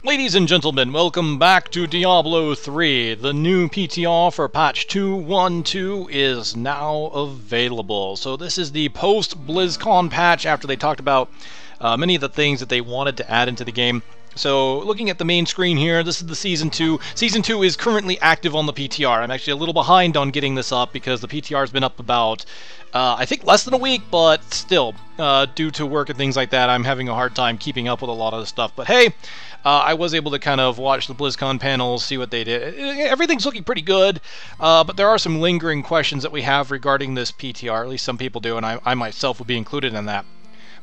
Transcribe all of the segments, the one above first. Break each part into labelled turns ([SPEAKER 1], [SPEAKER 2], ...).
[SPEAKER 1] Ladies and gentlemen, welcome back to Diablo 3. The new PTR for patch 2.1.2 is now available. So this is the post-BlizzCon patch after they talked about many of the things that they wanted to add into the game. So looking at the main screen here, this is the Season 2. Season 2 is currently active on the PTR. I'm actually a little behind on getting this up because the PTR has been up about, I think, less than a week, but still, due to work and things like that, I'm having a hard time keeping up with a lot of the stuff. But hey, I was able to kind of watch the BlizzCon panels, see what they did. Everything's looking pretty good, but there are some lingering questions that we have regarding this PTR. At least some people do, and I myself will be included in that.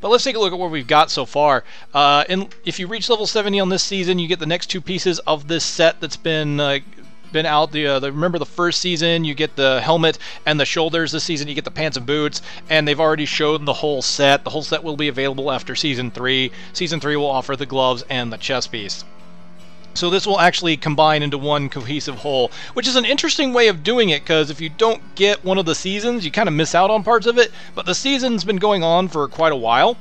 [SPEAKER 1] But let's take a look at what we've got so far. If you reach level 70 on this season, you get the next two pieces of this set that's been out. Remember the first season, you get the helmet and the shoulders. This season, you get the pants and boots, and they've already shown the whole set. The whole set will be available after Season 3. Season 3 will offer the gloves and the chest piece. So this will actually combine into one cohesive whole, which is an interesting way of doing it, because if you don't get one of the seasons, you kind of miss out on parts of it. But the season's been going on for quite a while,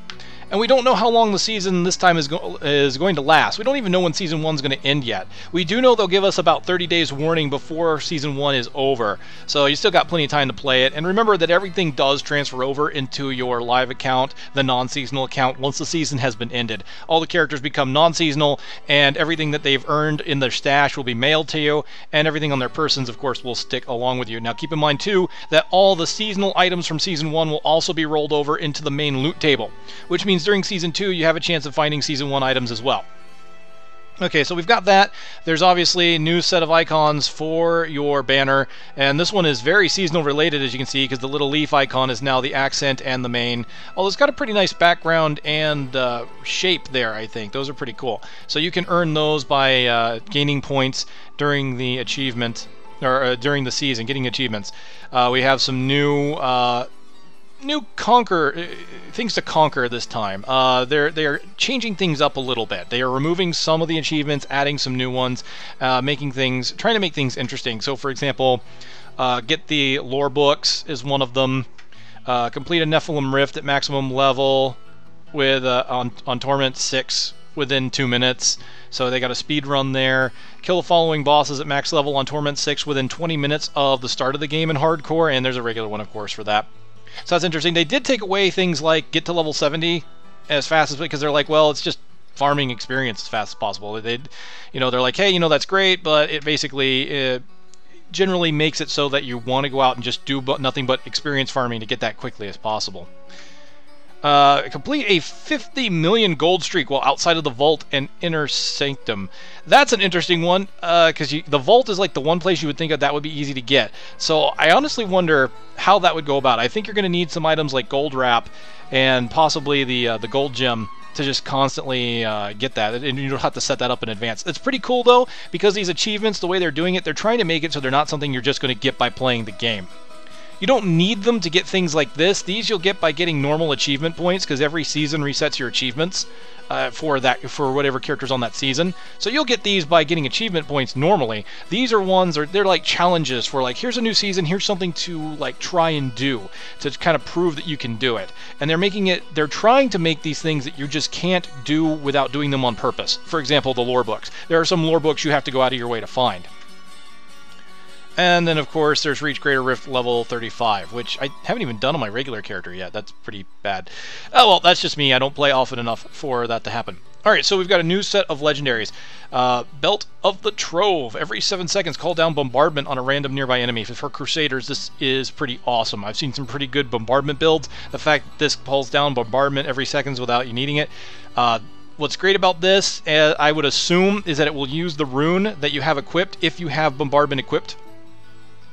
[SPEAKER 1] and we don't know how long the season this time is going to last. We don't even know when Season 1's going to end yet. We do know they'll give us about 30 days warning before Season 1 is over, so you still got plenty of time to play it. And remember that everything does transfer over into your live account, the non-seasonal account, once the season has been ended. All the characters become non-seasonal, and everything that they've earned in their stash will be mailed to you, and everything on their persons, of course, will stick along with you. Now keep in mind, too, that all the seasonal items from Season 1 will also be rolled over into the main loot table, which means during Season 2, you have a chance of finding Season 1 items as well. Okay, so we've got that. There's obviously a new set of icons for your banner, and this one is very seasonal related, as you can see, because the little leaf icon is now the accent and the main. Although it's got a pretty nice background and shape there, I think. Those are pretty cool. So you can earn those by gaining points during the achievement, or during the season, getting achievements. We have some new things to conquer this time. They're changing things up a little bit. They are removing some of the achievements, adding some new ones, trying to make things interesting. So, for example, get the lore books is one of them. Complete a Nephilim Rift at maximum level with on Torment 6 within 2 minutes. So they got a speed run there. Kill the following bosses at max level on Torment 6 within 20 minutes of the start of the game in hardcore, and there's a regular one, of course, for that. So that's interesting. They did take away things like get to level 70 as fast as, because they're like, well, it's just farming experience as fast as possible. They're like, hey, that's great, but it basically generally makes it so that you want to go out and just do nothing but experience farming to get that quickly as possible. Complete a 50 million gold streak while outside of the vault and inner sanctum. That's an interesting one, because the vault is like the one place you would think that would be easy to get. So I honestly wonder how that would go about. I think you're going to need some items like gold wrap and possibly the gold gem to just constantly get that, and you don't have to set that up in advance. It's pretty cool though, because these achievements, the way they're doing it, they're trying to make it so they're not something you're just going to get by playing the game. You don't need them to get things like this. These you'll get by getting normal achievement points, because every season resets your achievements for whatever character's on that season. So you'll get these by getting achievement points normally. These are ones, they're like challenges for like, here's a new season, here's something to like try and do to kind of prove that you can do it. And they're trying to make these things that you just can't do without doing them on purpose. For example, the lore books. There are some lore books you have to go out of your way to find. And then, of course, there's Reach Greater Rift level 35, which I haven't even done on my regular character yet. That's pretty bad. Oh, well, that's just me. I don't play often enough for that to happen. Alright, so we've got a new set of legendaries. Belt of the Trove. Every 7 seconds, call down bombardment on a random nearby enemy. For Crusaders, this is pretty awesome. I've seen some pretty good bombardment builds. The fact that this pulls down bombardment every seconds without you needing it. What's great about this, I would assume, is that it will use the rune that you have equipped if you have bombardment equipped.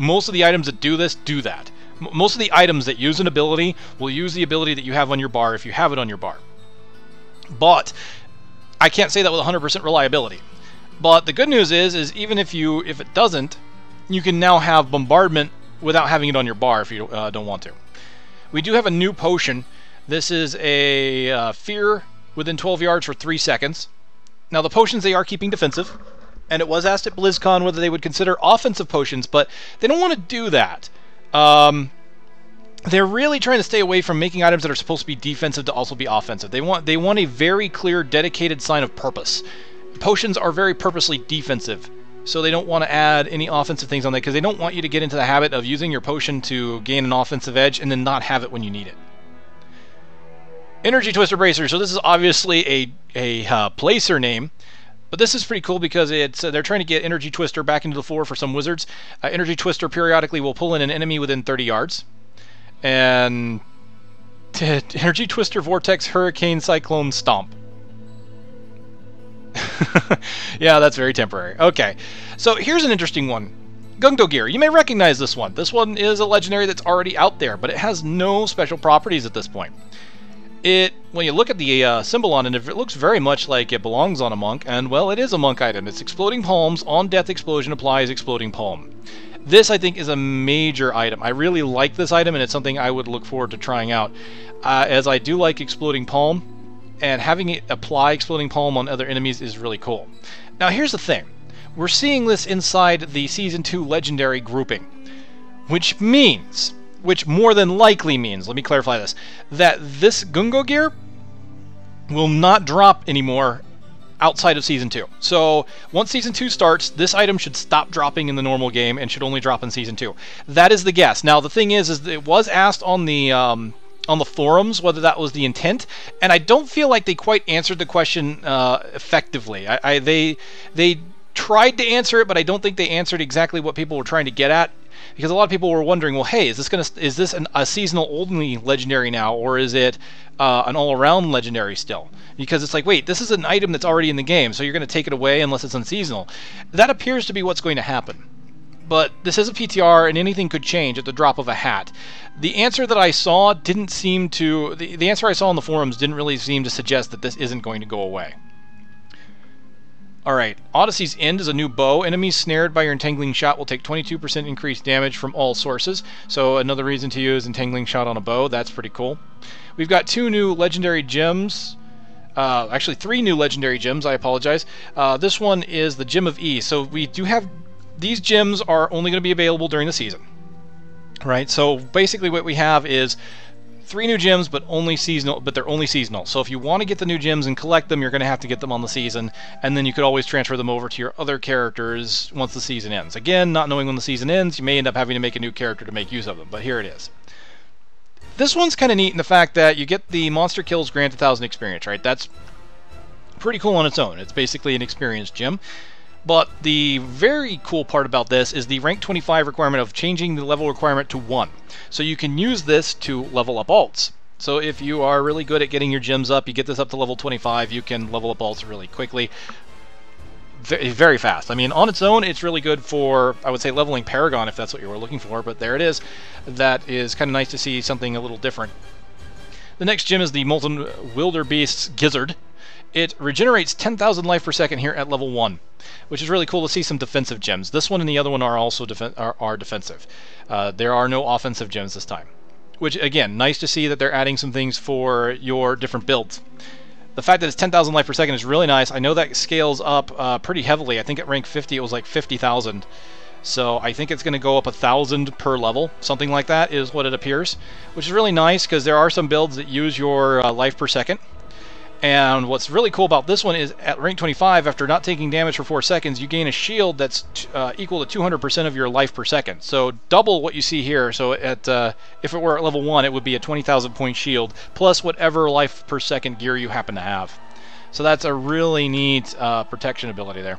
[SPEAKER 1] Most of the items that do this do that. Most of the items that use an ability will use the ability that you have on your bar if you have it on your bar. But I can't say that with 100% reliability. But the good news is even if it doesn't, you can now have bombardment without having it on your bar if you don't want to. We do have a new potion. This is a fear within 12 yards for 3 seconds. Now the potions, they are keeping defensive. And it was asked at BlizzCon whether they would consider offensive potions, but they don't want to do that. They're really trying to stay away from making items that are supposed to be defensive to also be offensive. They want a very clear, dedicated sign of purpose. Potions are very purposely defensive, so they don't want to add any offensive things on there because they don't want you to get into the habit of using your potion to gain an offensive edge and then not have it when you need it. Energy Twister Bracer. So this is obviously a placer name, but this is pretty cool because it's they're trying to get Energy Twister back into the floor for some wizards. Energy Twister periodically will pull in an enemy within 30 yards, and Energy Twister Vortex Hurricane Cyclone Stomp. Yeah, that's very temporary. Okay, so here's an interesting one. Gungdo Gear. You may recognize this one. This one is a legendary that's already out there, but it has no special properties at this point. When you look at the symbol on it, it looks very much like it belongs on a monk, and well, it is a monk item. It's Exploding Palms. On death explosion applies Exploding Palm. This, I think, is a major item. I really like this item, and it's something I would look forward to trying out, as I do like Exploding Palm. And having it apply Exploding Palm on other enemies is really cool. Now here's the thing. We're seeing this inside the Season 2 Legendary grouping, which more than likely means, let me clarify this, that this Gungo Gear will not drop anymore outside of Season 2. So once Season 2 starts, this item should stop dropping in the normal game and should only drop in Season 2. That is the guess. Now the thing is it was asked on the forums whether that was the intent, and I don't feel like they quite answered the question effectively. They tried to answer it, but I don't think they answered exactly what people were trying to get at, because a lot of people were wondering, well, hey, is this a seasonal only legendary now, or is it an all-around legendary still? Because it's like, wait, this is an item that's already in the game, so you're going to take it away unless it's unseasonal. That appears to be what's going to happen. But this is a PTR, and anything could change at the drop of a hat. The answer that I saw didn't seem to... The answer I saw on the forums didn't really seem to suggest that this isn't going to go away. Alright, Odyssey's End is a new bow. Enemies snared by your Entangling Shot will take 22% increased damage from all sources. So another reason to use Entangling Shot on a bow. That's pretty cool. We've got 2 new legendary gems. Actually, 3 new legendary gems, I apologize. This one is the Gem of E. So we do have... These gems are only going to be available during the season. Right, so basically what we have is 3 new gems, but they're only seasonal. So if you want to get the new gems and collect them, you're going to have to get them on the season, and then you could always transfer them over to your other characters once the season ends. Again, not knowing when the season ends, you may end up having to make a new character to make use of them, but here it is. This one's kind of neat in the fact that you get the monster kills grant 1,000 experience, right? That's pretty cool on its own. It's basically an experience gem. But the very cool part about this is the rank 25 requirement of changing the level requirement to 1. So you can use this to level up alts. So if you are really good at getting your gems up, you get this up to level 25, you can level up alts really quickly. Very fast. I mean, on its own, it's really good for, I would say, leveling Paragon if that's what you were looking for, but there it is. That is kind of nice to see something a little different. The next gem is the Molten Wildebeest's Gizzard. It regenerates 10,000 life per second here at level 1, which is really cool to see some defensive gems. This one and the other one are also defensive. There are no offensive gems this time, which, again, nice to see that they're adding some things for your different builds. The fact that it's 10,000 life per second is really nice. I know that scales up pretty heavily. I think at rank 50 it was like 50,000. So I think it's going to go up 1,000 per level. Something like that is what it appears, which is really nice because there are some builds that use your life per second. And what's really cool about this one is at rank 25, after not taking damage for 4 seconds, you gain a shield that's equal to 200% of your life per second. So double what you see here. So at if it were at level 1, it would be a 20,000 point shield, plus whatever life per second gear you happen to have. So that's a really neat protection ability there.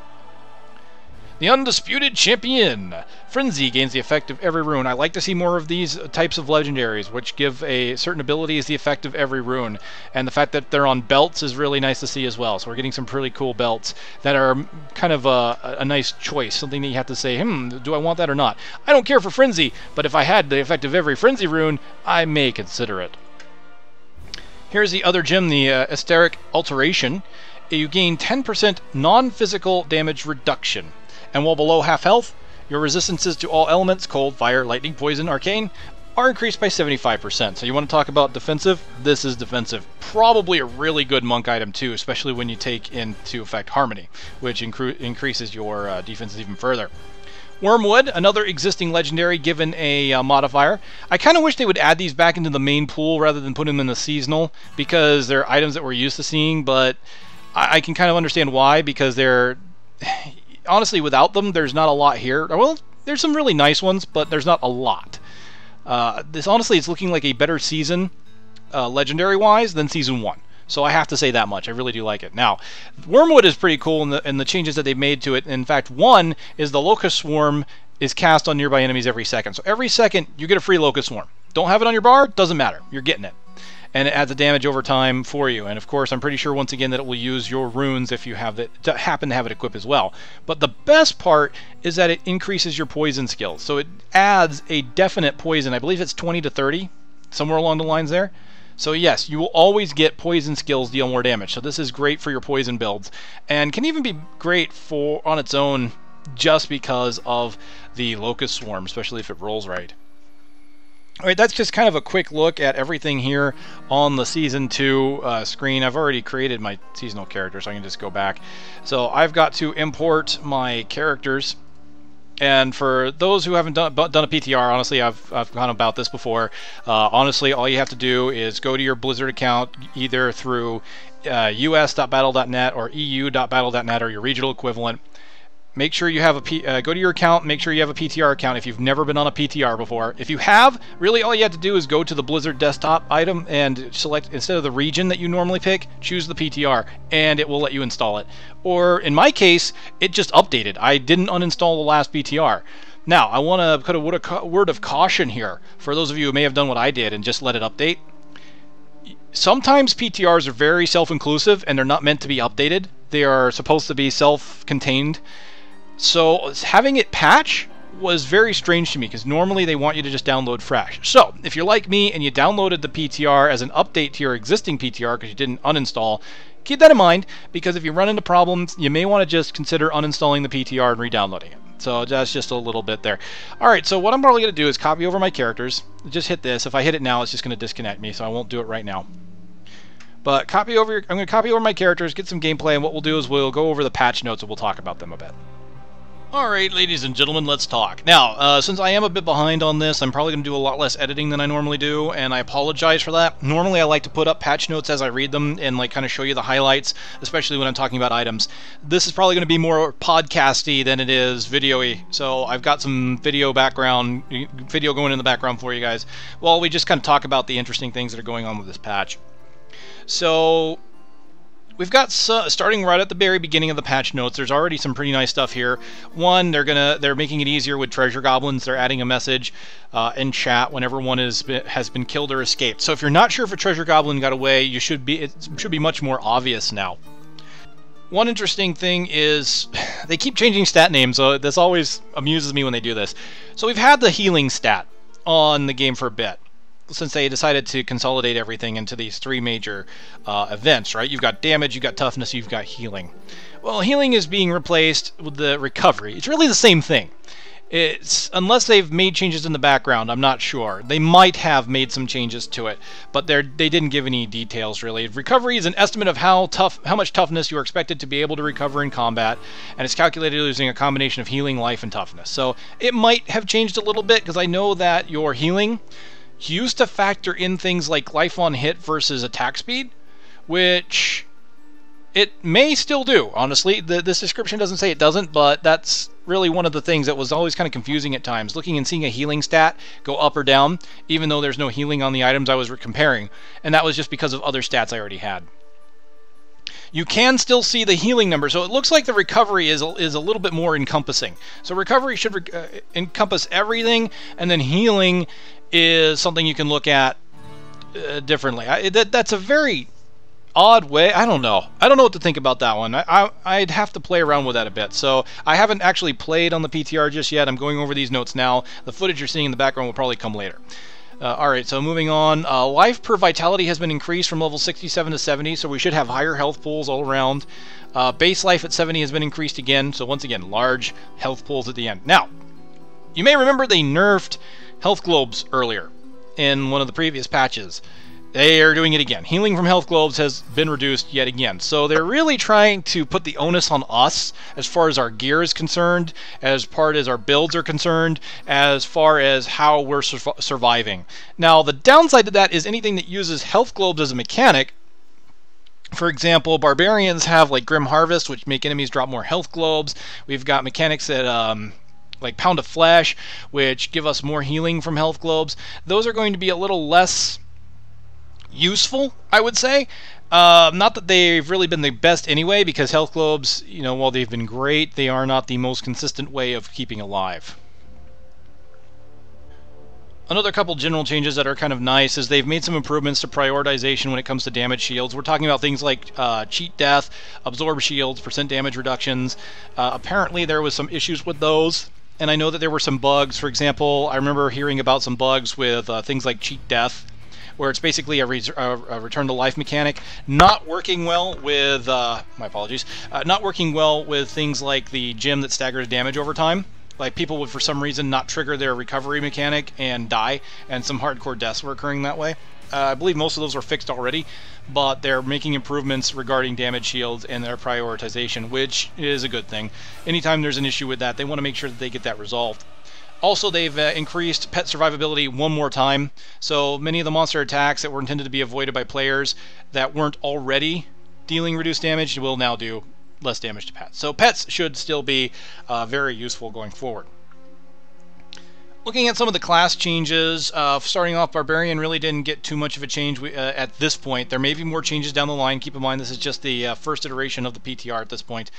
[SPEAKER 1] The Undisputed Champion! Frenzy gains the effect of every rune. I like to see more of these types of legendaries, which give a certain abilities the effect of every rune. And the fact that they're on belts is really nice to see as well. So we're getting some pretty cool belts that are kind of a nice choice. Something that you have to say, do I want that or not? I don't care for Frenzy, but if I had the effect of every Frenzy rune, I may consider it. Here's the other gem, the Aesthetic Alteration. You gain 10% non-physical damage reduction. And while below half health, your resistances to all elements, cold, fire, lightning, poison, arcane, are increased by 75%. So you want to talk about defensive? This is defensive. Probably a really good monk item too, especially when you take into effect Harmony, which increases your defenses even further. Wormwood, another existing legendary given a modifier. I kind of wish they would add these back into the main pool rather than put them in the seasonal, because they're items that we're used to seeing, but I can kind of understand why, because they're honestly, without them, there's not a lot here. Well, there's some really nice ones, but there's not a lot. This honestly, it's looking like a better season, legendary-wise, than Season 1. So I have to say that much. I really do like it. Now, Wormwood is pretty cool in the changes that they've made to it. In fact, one is the Locust Swarm is cast on nearby enemies every second. So every second, you get a free Locust Swarm. Don't have it on your bar? Doesn't matter. You're getting it. And it adds the damage over time for you. And of course, I'm pretty sure once again that it will use your runes if you have it, happen to have it equipped as well. But the best part is that it increases your poison skills. So it adds a definite poison. I believe it's 20 to 30, somewhere along the lines there. So yes, you will always get poison skills deal more damage. So this is great for your poison builds, and can even be great for on its own just because of the Locust Swarm, especially if it rolls right. Alright, that's just kind of a quick look at everything here on the Season 2 screen. I've already created my seasonal character, so I can just go back. So I've got to import my characters. And for those who haven't done a PTR, honestly, I've gone about this before. Honestly, all you have to do is go to your Blizzard account, either through us.battle.net or eu.battle.net or your regional equivalent. Make sure you have a go to your account, make sure you have a PTR account if you've never been on a PTR before. If you have, really all you have to do is go to the Blizzard desktop item and select, instead of the region that you normally pick, choose the PTR, and it will let you install it. Or in my case, it just updated. I didn't uninstall the last PTR. Now, I want to put a word of caution here for those of you who may have done what I did and just let it update. Sometimes PTRs are very self-inclusive and they're not meant to be updated. They are supposed to be self-contained. So having it patch was very strange to me, because normally they want you to just download fresh. So if you're like me and you downloaded the PTR as an update to your existing PTR because you didn't uninstall, keep that in mind, because if you run into problems, you may want to just consider uninstalling the PTR and re-downloading it. So that's just a little bit there. Alright, so what I'm probably going to do is copy over my characters. Just hit this. If I hit it now, it's just going to disconnect me, so I won't do it right now. But I'm going to copy over my characters, get some gameplay, and what we'll do is we'll go over the patch notes and we'll talk about them a bit. Alright, ladies and gentlemen, let's talk. Now, since I am a bit behind on this, I'm probably going to do a lot less editing than I normally do, and I apologize for that. Normally I like to put up patch notes as I read them and like kind of show you the highlights, especially when I'm talking about items. This is probably going to be more podcasty than it is video-y, so I've got some video going in the background for you guys while we just kind of talk about the interesting things that are going on with this patch. So we've got, starting right at the very beginning of the patch notes, there's already some pretty nice stuff here. One, they're making it easier with treasure goblins. They're adding a message in chat whenever one has been killed or escaped. So if you're not sure if a treasure goblin got away, it should be much more obvious now. One interesting thing is they keep changing stat names, so this always amuses me when they do this. So we've had the healing stat on the game for a bit, since they decided to consolidate everything into these three major events, right? You've got damage, you've got toughness, you've got healing. Well, healing is being replaced with the recovery. It's really the same thing. Unless they've made changes in the background, I'm not sure. They might have made some changes to it, but they didn't give any details, really. Recovery is an estimate of how much toughness you are expected to be able to recover in combat, and it's calculated using a combination of healing, life, and toughness. So it might have changed a little bit, because I know that your healing used to factor in things like life on hit versus attack speed, which it may still do, honestly. This description doesn't say it doesn't, but that's really one of the things that was always kind of confusing at times, looking and seeing a healing stat go up or down, even though there's no healing on the items I was comparing, and that was just because of other stats I already had. You can still see the healing number, so it looks like the recovery is a little bit more encompassing. So recovery should encompass everything, and then healing is something you can look at differently. That's a very odd way. I don't know what to think about that one. I'd have to play around with that a bit. So I haven't actually played on the PTR just yet. I'm going over these notes now. The footage you're seeing in the background will probably come later. Alright, so moving on. Life per vitality has been increased from level 67 to 70, so we should have higher health pools all around. Base life at 70 has been increased again, so once again, large health pools at the end. Now, you may remember they nerfed health globes earlier in one of the previous patches. They are doing it again. Healing from health globes has been reduced yet again. So they're really trying to put the onus on us as far as our gear is concerned, as far as our builds are concerned, as far as how we're surviving. Now, the downside to that is anything that uses health globes as a mechanic For example, barbarians have like Grim Harvest, which make enemies drop more health globes. We've got mechanics that like Pound of Flesh, which give us more healing from health globes. Those are going to be a little less useful, I would say. Not that they've really been the best anyway, because health globes, you know, while they've been great, they are not the most consistent way of keeping alive. Another couple general changes that are kind of nice is they've made some improvements to prioritization when it comes to damage shields. We're talking about things like cheat death, absorb shields, percent damage reductions. Apparently there was some issues with those, and I know that there were some bugs. For example, I remember hearing about some bugs with things like cheat death, where it's basically a return to life mechanic, not working well with, my apologies, not working well with things like the gem that staggers damage over time. Like, people would, for some reason, not trigger their recovery mechanic and die, and some hardcore deaths were occurring that way. I believe most of those are fixed already, but they're making improvements regarding damage shields and their prioritization, which is a good thing. Anytime there's an issue with that, they want to make sure that they get that resolved. Also, they've increased pet survivability one more time, so many of the monster attacks that were intended to be avoided by players that weren't already dealing reduced damage will now do less damage to pets. So pets should still be very useful going forward. Looking at some of the class changes, starting off, Barbarian really didn't get too much of a change at this point. There may be more changes down the line. Keep in mind this is just the first iteration of the PTR at this point.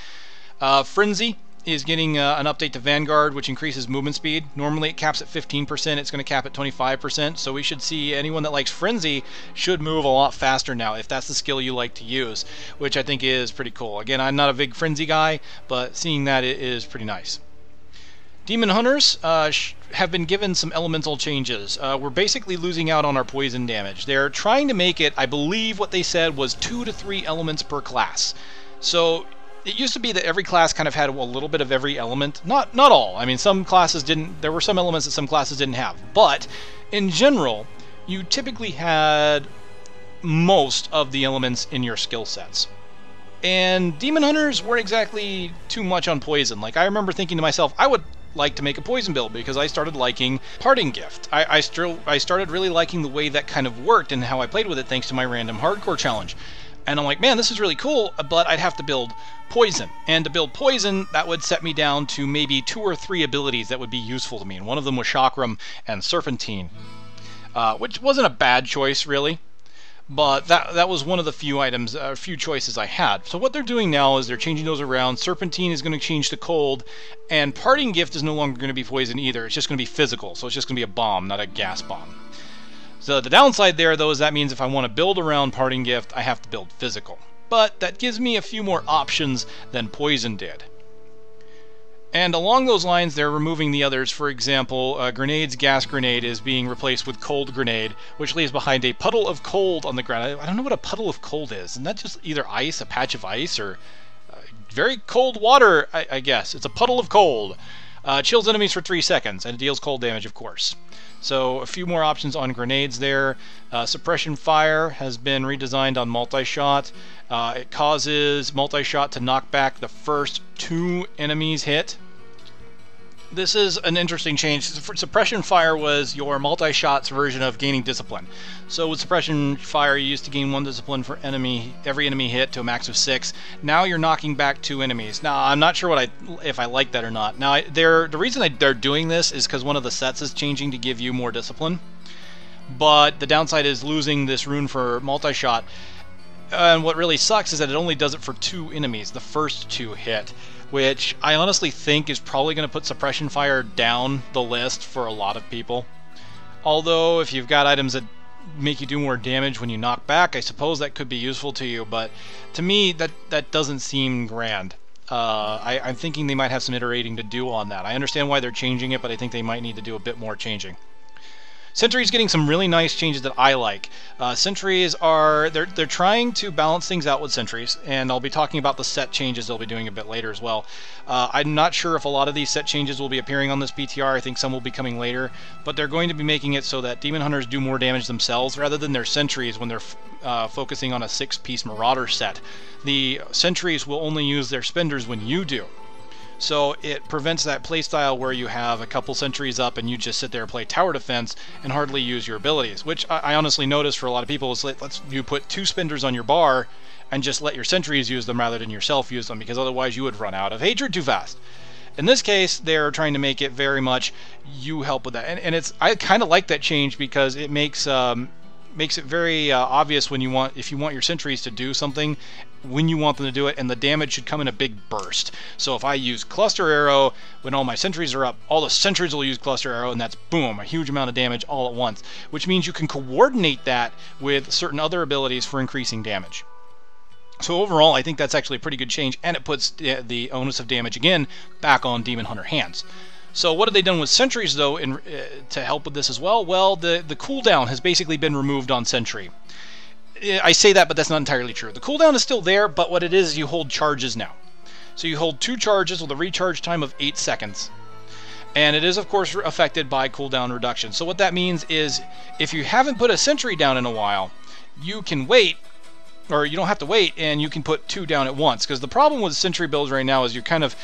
[SPEAKER 1] Frenzy is getting an update to Vanguard, which increases movement speed. Normally it caps at 15%, it's going to cap at 25%, so we should see anyone that likes Frenzy should move a lot faster now, if that's the skill you like to use, which I think is pretty cool. Again, I'm not a big Frenzy guy, but seeing that it is pretty nice. Demon Hunters have been given some elemental changes. We're basically losing out on our poison damage. They're trying to make it, I believe what they said was 2 to 3 elements per class. So it used to be that every class kind of had a little bit of every element. Not all. I mean, some classes didn't. There were some elements that some classes didn't have. But in general, you typically had most of the elements in your skill sets. And Demon Hunters weren't exactly too much on poison. Like, I remember thinking to myself, I would like to make a poison build because I started liking Parting Gift. I started really liking the way that kind of worked and how I played with it thanks to my random hardcore challenge. And I'm like, man, this is really cool, but I'd have to build poison. And to build poison, that would set me down to maybe 2 or 3 abilities that would be useful to me. And one of them was Chakram and Serpentine, which wasn't a bad choice, really. But that was one of the few choices I had. So what they're doing now is they're changing those around. Serpentine is going to change to cold, and Parting Gift is no longer going to be poison either. It's just going to be physical, so it's just going to be a bomb, not a gas bomb. So the downside there, though, is that means if I want to build around Parting Gift, I have to build physical. But that gives me a few more options than poison did. And along those lines, they're removing the others. For example, Grenade's Gas Grenade is being replaced with Cold Grenade, which leaves behind a puddle of cold on the ground. I don't know what a puddle of cold is. Isn't that just either ice, a patch of ice, or very cold water, I guess. It's a puddle of cold. Chills enemies for 3 seconds, and it deals cold damage, of course. So a few more options on grenades there. Suppression Fire has been redesigned on multi-shot. It causes multi-shot to knock back the first 2 enemies hit. This is an interesting change. Suppression Fire was your multi-shot's version of gaining discipline. So with Suppression Fire, you used to gain 1 discipline for every enemy hit to a max of 6. Now you're knocking back 2 enemies. Now, I'm not sure if I like that or not. Now, the reason they're doing this is because one of the sets is changing to give you more discipline. But the downside is losing this rune for multi-shot. And what really sucks is that it only does it for 2 enemies, the first 2 hit, which I honestly think is probably going to put Suppression Fire down the list for a lot of people. Although, if you've got items that make you do more damage when you knock back, I suppose that could be useful to you, but to me, that doesn't seem grand. I'm thinking they might have some iterating to do on that. I understand why they're changing it, but I think they might need to do a bit more changing. Sentry's getting some really nice changes that I like. Sentries are, they're trying to balance things out with sentries, and I'll be talking about the set changes they'll be doing a bit later as well. I'm not sure if a lot of these set changes will be appearing on this PTR. I think some will be coming later, but they're going to be making it so that Demon Hunters do more damage themselves rather than their sentries when they're focusing on a 6-piece Marauder set. The sentries will only use their spenders when you do. So it prevents that playstyle where you have a couple sentries up and you just sit there and play tower defense and hardly use your abilities, which I honestly notice for a lot of people is you put 2 spinders on your bar and just let your sentries use them rather than yourself use them, because otherwise you would run out of hatred too fast. In this case, they're trying to make it very much you help with that, and I kind of like that change because it makes it very obvious when if you want your sentries to do something, when you want them to do it, and the damage should come in a big burst. So if I use cluster arrow when all my sentries are up, all the sentries will use cluster arrow, and that's boom, a huge amount of damage all at once, which means you can coordinate that with certain other abilities for increasing damage. So overall, I think that's actually a pretty good change, and it puts the onus of damage again back on Demon Hunter hands. So what have they done with sentries, though, to help with this as well? Well, the cooldown has basically been removed on sentry. I say that, but that's not entirely true. The cooldown is still there, but what it is you hold charges now. So you hold 2 charges with a recharge time of 8 seconds. And it is, of course, affected by cooldown reduction. So what that means is if you haven't put a sentry down in a while, you can wait, or you don't have to wait, and you can put 2 down at once. Because the problem with sentry builds right now is you're kind of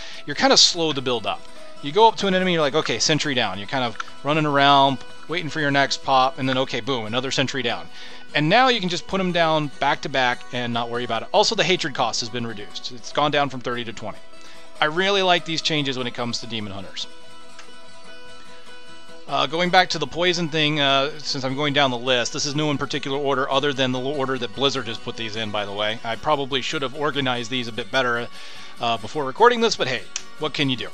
[SPEAKER 1] slow to build up. You go up to an enemy, you're like, okay, sentry down. You're kind of running around, waiting for your next pop, and then, okay, boom, another sentry down. And now you can just put them down back to back and not worry about it. Also, the hatred cost has been reduced. It's gone down from 30 to 20. I really like these changes when it comes to Demon Hunters. Going back to the poison thing, since I'm going down the list, this is no in particular order other than the order that Blizzard has put these in, by the way. I probably should have organized these a bit better before recording this, but hey, what can you do?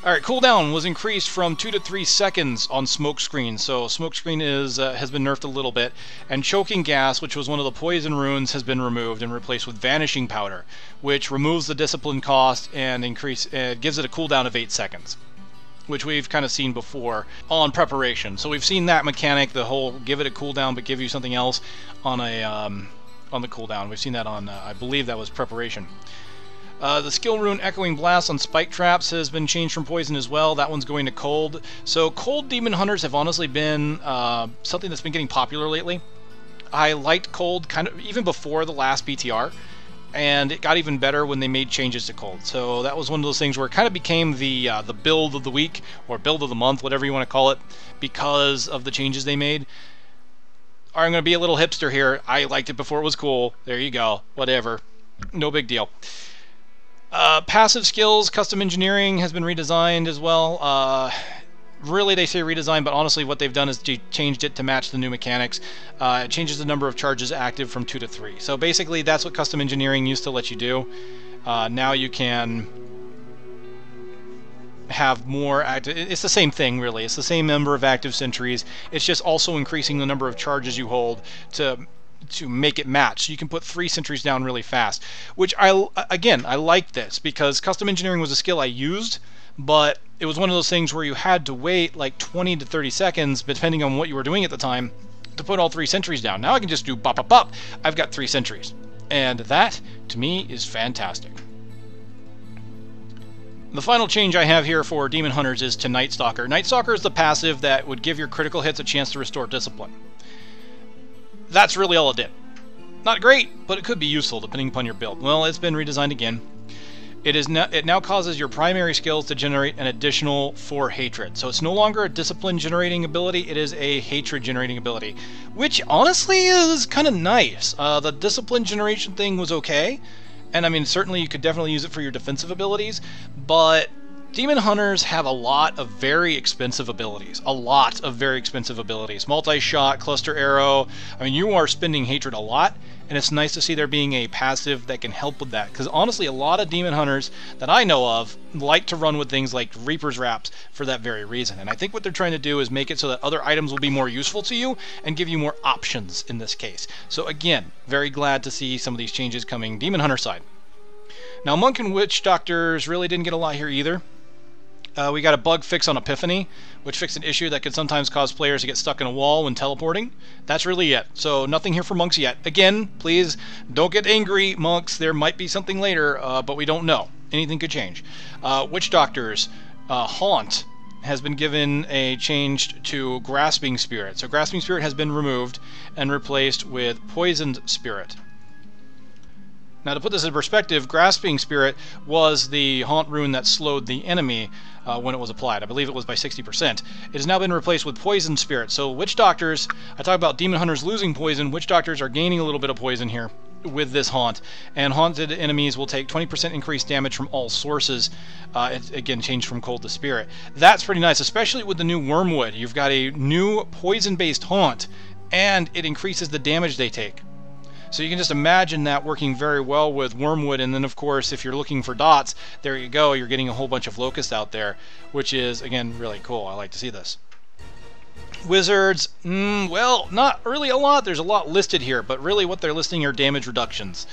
[SPEAKER 1] Alright, cooldown was increased from 2 to 3 seconds on Smokescreen, so Smokescreen has been nerfed a little bit, and Choking Gas, which was one of the poison runes, has been removed and replaced with Vanishing Powder, which removes the discipline cost and gives it a cooldown of 8 seconds, which we've kind of seen before on Preparation. So we've seen that mechanic, the whole give it a cooldown but give you something else on the cooldown. We've seen that on, I believe that was Preparation. The skill rune Echoing Blast on Spike Traps has been changed from Poison as well. That one's going to Cold. So Cold Demon Hunters have honestly been something that's been getting popular lately. I liked Cold kind of even before the last BTR, and it got even better when they made changes to Cold. So that was one of those things where it kind of became the build of the week, or build of the month, whatever you want to call it, because of the changes they made. I'm going to be a little hipster here. I liked it before it was cool. There you go. Whatever. No big deal. Passive skills, custom engineering has been redesigned as well. Really, they say redesigned, but honestly what they've done is changed it to match the new mechanics. It changes the number of charges active from 2 to 3. So basically that's what custom engineering used to let you do. Now you can have more active. It's the same thing, really. It's the same number of active sentries. It's just also increasing the number of charges you hold to make it match. You can put 3 sentries down really fast, which I like this, because custom engineering was a skill I used, but it was one of those things where you had to wait like 20 to 30 seconds, depending on what you were doing at the time, to put all 3 sentries down. Now I can just do bop bop bop. I've got 3 sentries, and that to me is fantastic. The final change I have here for Demon Hunters is to Night Stalker. Night Stalker is the passive that would give your critical hits a chance to restore discipline. That's really all it did. Not great, but it could be useful depending upon your build. Well, it's been redesigned again. It now causes your primary skills to generate an additional 4 hatred. So it's no longer a discipline generating ability, it is a hatred generating ability, which honestly is kind of nice. The discipline generation thing was okay, and I mean certainly you could definitely use it for your defensive abilities, but Demon Hunters have a lot of very expensive abilities. Multi-shot, cluster arrow. I mean, you are spending hatred a lot, and it's nice to see there being a passive that can help with that. Because honestly, a lot of Demon Hunters that I know of like to run with things like Reaper's Wraps for that very reason. And I think what they're trying to do is make it so that other items will be more useful to you and give you more options in this case. So again, very glad to see some of these changes coming Demon Hunter side. Now, Monk and Witch Doctors really didn't get a lot here either. We got a bug fix on Epiphany, which fixed an issue that could sometimes cause players to get stuck in a wall when teleporting. That's really it. So nothing here for monks yet. Again, please don't get angry, monks. There might be something later, but we don't know. Anything could change. Witch Doctors, Haunt has been given a change to Grasping Spirit. So Grasping Spirit has been removed and replaced with Poisoned Spirit. Now, to put this in perspective, Grasping Spirit was the haunt rune that slowed the enemy when it was applied. I believe it was by 60%. It has now been replaced with Poison Spirit. So Witch Doctors, I talk about Demon Hunters losing poison, Witch Doctors are gaining a little bit of poison here with this haunt. And haunted enemies will take 20% increased damage from all sources. It, again, changed from cold to spirit. That's pretty nice, especially with the new Wormwood. You've got a new poison-based haunt, and it increases the damage they take. So you can just imagine that working very well with Wormwood, and then of course if you're looking for dots, there you go, you're getting a whole bunch of locusts out there, which is, again, really cool. I like to see this. Wizards, well, not really a lot. There's a lot listed here, but really what they're listing are damage reductions.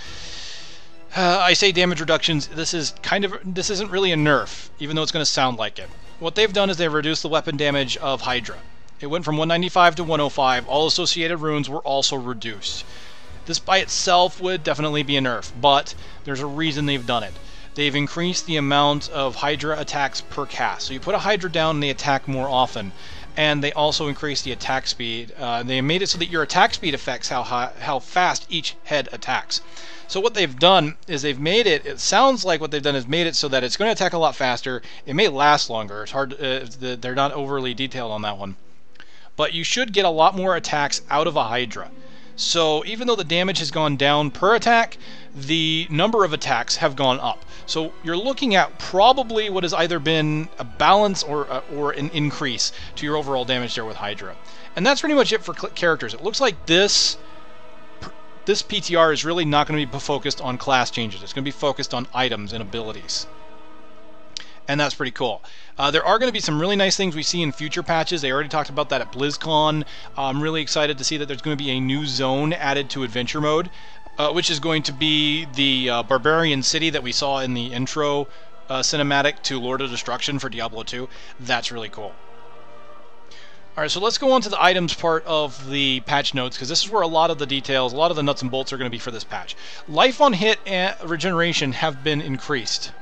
[SPEAKER 1] I say damage reductions, this isn't really a nerf, even though it's going to sound like it. What they've done is they've reduced the weapon damage of Hydra. It went from 195 to 105. All associated runes were also reduced. This by itself would definitely be a nerf, but there's a reason they've done it. They've increased the amount of Hydra attacks per cast. So you put a Hydra down and they attack more often. And they also increase the attack speed. They made it so that your attack speed affects how fast each head attacks. So what they've done is they've made it sounds like what they've done is made it so that it's going to attack a lot faster. It may last longer. It's hard, they're not overly detailed on that one. But you should get a lot more attacks out of a Hydra. So even though the damage has gone down per attack, the number of attacks have gone up. So you're looking at probably what has either been a balance or an increase to your overall damage there with Hydra. And that's pretty much it for characters. It looks like this PTR is really not going to be focused on class changes. It's going to be focused on items and abilities. And that's pretty cool. There are going to be some really nice things we see in future patches. They already talked about that at BlizzCon. I'm really excited to see that there's going to be a new zone added to Adventure Mode, which is going to be the Barbarian City that we saw in the intro cinematic to Lord of Destruction for Diablo 2. That's really cool. Alright, so let's go on to the items part of the patch notes, because this is where a lot of the details, a lot of the nuts and bolts are going to be for this patch. Life on hit and regeneration have been increased.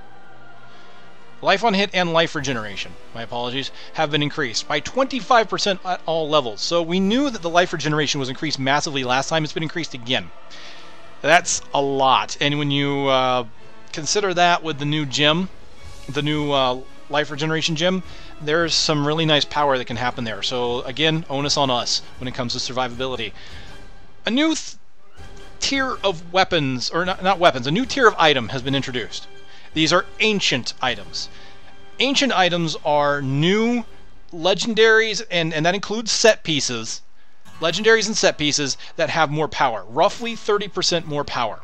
[SPEAKER 1] Life on hit and life regeneration, my apologies, have been increased by 25% at all levels. So we knew that the life regeneration was increased massively last time. It's been increased again. That's a lot. And when you consider that with the new gem, the new life regeneration gem, there's some really nice power that can happen there. So again, onus on us when it comes to survivability. A new tier of weapons, or not weapons, a new tier of item has been introduced. These are ancient items. Ancient items are new legendaries, and that includes set pieces. Legendaries and set pieces that have more power. Roughly 30% more power.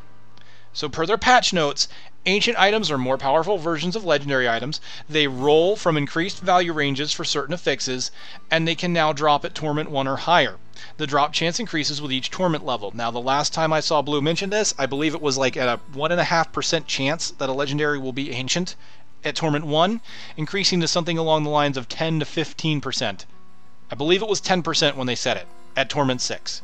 [SPEAKER 1] So per their patch notes, ancient items are more powerful versions of legendary items. They roll from increased value ranges for certain affixes, and they can now drop at Torment 1 or higher. The drop chance increases with each Torment level. Now, the last time I saw Blue mention this, I believe it was like at a 1.5% chance that a legendary will be ancient at Torment 1, increasing to something along the lines of 10 to 15%. I believe it was 10% when they said it, at Torment 6.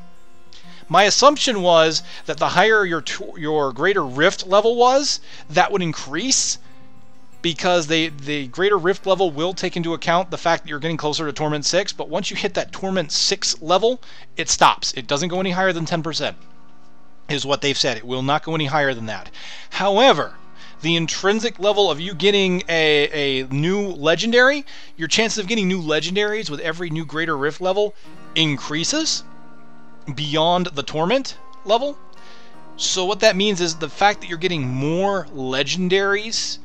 [SPEAKER 1] My assumption was that the higher your Greater Rift level was, that would increase, because the Greater Rift level will take into account the fact that you're getting closer to Torment 6, but once you hit that Torment 6 level, it stops. It doesn't go any higher than 10%, is what they've said. It will not go any higher than that. However, the intrinsic level of you getting a new legendary, your chances of getting new legendaries with every new Greater Rift level increases beyond the Torment level. So what that means is the fact that you're getting more legendaries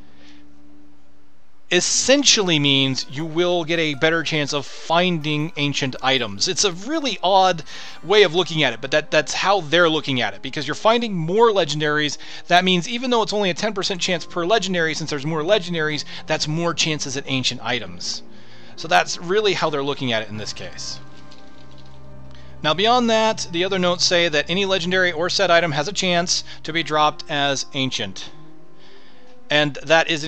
[SPEAKER 1] essentially means you will get a better chance of finding ancient items. It's a really odd way of looking at it, but that's how they're looking at it, because you're finding more legendaries. That means even though it's only a 10% chance per legendary, since there's more legendaries, that's more chances at ancient items. So that's really how they're looking at it in this case. Now beyond that, the other notes say that any legendary or set item has a chance to be dropped as ancient. And that's